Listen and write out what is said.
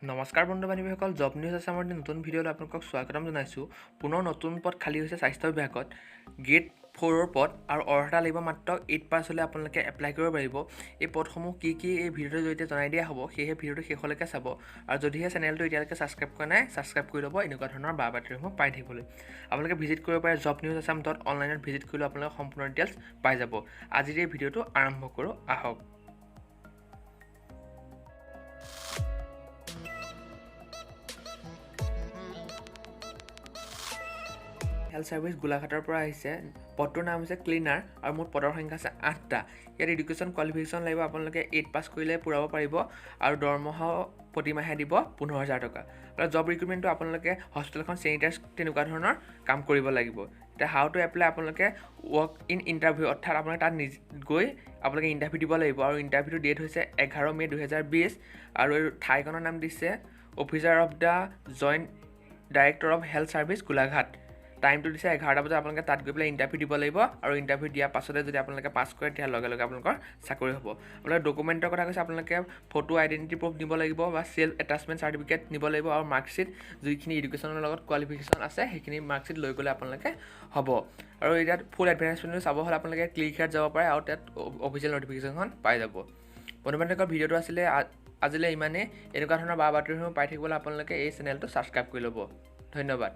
নমস্কাৰ বন্ধু বান্ধৱীসকল, job news আছামৰ নতুন ভিডিঅ'লৈ আপোনালোকক স্বাগতম জনাইছোঁ। পুনৰ নতুন পদ খালী হৈছে স্বাস্থ্য বিভাগত। গ্ৰেড 4ৰ পদ আৰু অৰ্হতা লাগিব মাত্ৰ 8 পাছ হ'লে আপোনালোকে এপ্লাই কৰিব পাৰিব। এই পদসমূহ কি এই ভিডিঅ'টোৰ জৰিয়তে জনাই দিয়া হ'ব, সেয়েহে ভিডিঅ'টো শেষলৈকে চাব। আৰু যদিহে চেনেলটো এতিয়ালৈকে ছাবস্ক্ৰাইব কৰা নাই, ছাবস্ক্ৰাইব কৰি ল'ব এনেকুৱা ধৰণৰ বাতৰিসমূহ পাই থাকিবলৈ। আপোনালোকে ভিজিট কৰিব পাৰে jobnewsasam.online ভিজিট কৰিলে আপোনালোকে সম্পূৰ্ণ ডিটেইলছ পাই যাব। আজিৰ এই ভিডিঅ'টো আৰম্ভ কৰোঁ আহক। হেল্থ ছাৰ্ভিচ গোলাঘাটৰ পৰা আহিছে। পদটোৰ নাম হৈছে ক্লিনাৰ আৰু মুঠ পদৰ সংখ্যা আছে 8টা। ইয়াত এডুকেশ্যন কোৱালিফিকেশ্যন লাগিব, আপোনালোকে 8 পাছ কৰিলে পূৰাব পাৰিব আৰু দৰমহা প্ৰতিমাহে দিব 15,000 টকা। আৰু জব ৰিক্ৰুটমেণ্টটো আপোনালোকে হস্পিটেলখন চেনিটাইজ তেনেকুৱা ধৰণৰ কাম কৰিব লাগিব। এতিয়া হাউ টু এপ্লাই, আপোনালোকে ৱৰ্ক ইন ইণ্টাৰভিউ, অৰ্থাৎ আপোনালোকে তাত গৈ আপোনালোকে ইণ্টাৰভিউ দিব লাগিব। আৰু ইণ্টাৰভিউটো ডেট হৈছে 11 মে 2020 আৰু ঠাইখনৰ নাম দিছে officer of the joint director of health service Golaghat. টাইমটো দিছে 11টা বজাত। আপোনালোকে তাত গৈ পেলাই ইণ্টাৰভিউ দিব লাগিব আৰু ইণ্টাৰভিউ দিয়াৰ পাছতে যদি আপোনালোকে পাছ কৰে তেতিয়া লগে লগে আপোনালোকৰ চাকৰি হ'ব। আপোনালোকে ডকুমেণ্টৰ কথা কৈছে, আপোনালোকে ফটো আইডেণ্টিটি প্ৰুফ দিব লাগিব বা চেল্ফ এটাচমেণ্ট চাৰ্টিফিকেট নিব লাগিব আৰু মাৰ্কশ্বিট যিখিনি এডুকেশ্যনৰ লগত কোৱালিফিকেশ্যন আছে সেইখিনি মাৰ্কশ্বিট লৈ গ'লে আপোনালোকে হ'ব। আৰু ইয়াত ফুল এডভাৰটাইজমেণ্টটো চাব হ'লে আপোনালোকে ক্লিক হিয়াৰত যাব পাৰে আৰু তাত অফিচিয়েল নটিফিকেশ্যনখন পাই যাব। বন্ধু-বান্ধৱীসকল, ভিডিঅ'টো আছিলে আজিলৈ ইমানেই। এনেকুৱা ধৰণৰ বাতৰিসমূহ পাই থাকিবলৈ আপোনালোকে এই চেনেলটো ছাবস্ক্ৰাইব কৰি ল'ব। ধন্যবাদ।